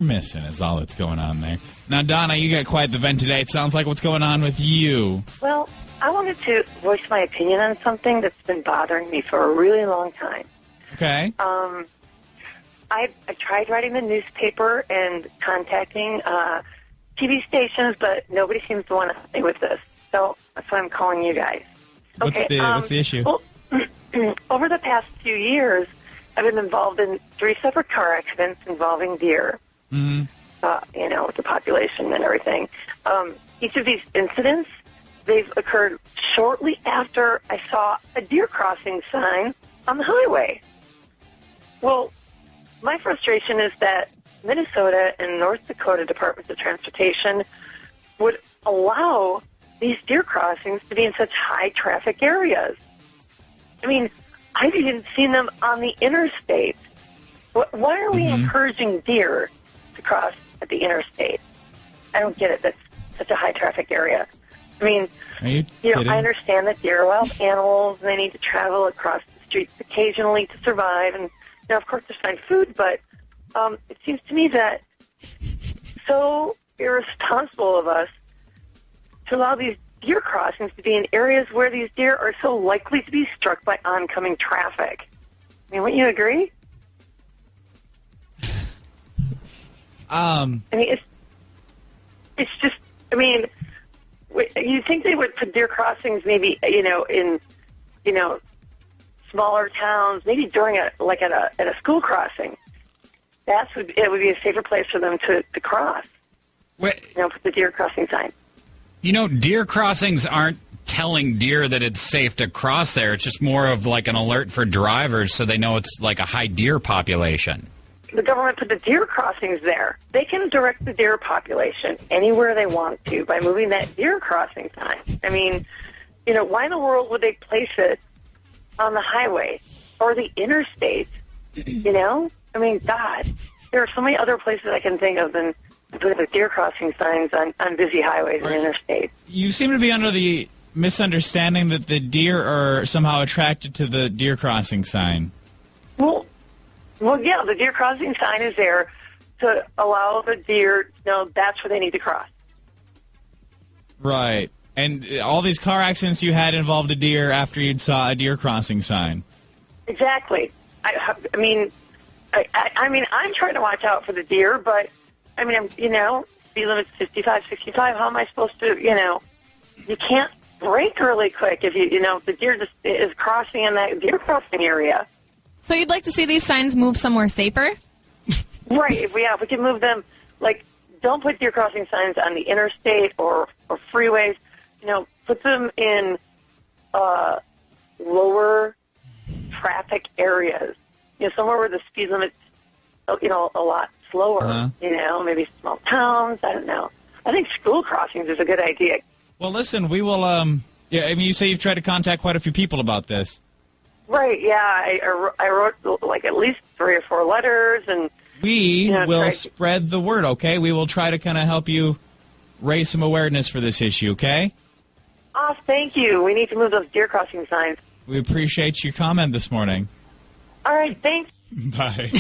missing is all that's going on there. Now, Donna, you got quite the vent today. It sounds like what's going on with you. Well, I wanted to voice my opinion on something that's been bothering me for a really long time. Okay. I tried writing the newspaper and contacting TV stations, but nobody seems to want to help me with this. So that's why I'm calling you guys. What's the issue? Well, over the past few years, I've been involved in 3 separate car accidents involving deer, Mm-hmm. with the population and everything. Each of these incidents, they've occurred shortly after I saw a deer crossing sign on the highway. Well, my frustration is that Minnesota and North Dakota Departments of Transportation would allow these deer crossings to be in such high-traffic areas. I mean, I've even seen them on the interstate. Why are we encouraging deer to cross at the interstate? I don't get it. That's such a high-traffic area. I mean, I understand that deer are wild animals and they need to travel across the streets occasionally to survive. And, of course, to find food, but it seems to me that so irresponsible of us to allow these deer crossings to be in areas where these deer are so likely to be struck by oncoming traffic. I mean, wouldn't you agree? I mean, it's just, I mean, you think they would put deer crossings maybe, in, smaller towns, maybe during at a school crossing. It would be a safer place for them to cross. Put the deer crossing sign. Deer crossings aren't telling deer that it's safe to cross there. It's just more of like an alert for drivers so they know it's like a high deer population. The government put the deer crossings there. They can direct the deer population anywhere they want to by moving that deer crossing sign. I mean, why in the world would they place it on the highway or the interstate? I mean, God, there are so many other places I can think of than the deer crossing signs on busy highways and interstates. You seem to be under the misunderstanding that the deer are somehow attracted to the deer crossing sign. Well, yeah, the deer crossing sign is there to allow the deer to know that's where they need to cross. Right. And all these car accidents you had involved a deer after you'd saw a deer crossing sign. Exactly. I mean, I'm trying to watch out for the deer, but I mean, speed limit's 55, 65. How am I supposed to, you can't brake really quick if the deer just is crossing in that deer crossing area. So you'd like to see these signs move somewhere safer? Right. If we can move them, don't put deer crossing signs on the interstate or freeways. Put them in lower traffic areas. Somewhere where the speed limit's, a lot slower. Maybe small towns. I don't know. I think school crossings is a good idea. Well, listen, we will. You say you've tried to contact quite a few people about this. Right. Yeah, I wrote at least 3 or 4 letters, and we will spread the word. Okay, we will try to kind of help you raise some awareness for this issue. Okay. Oh, thank you. We need to move those deer crossing signs. We appreciate your comment this morning. All right. Thanks. Bye.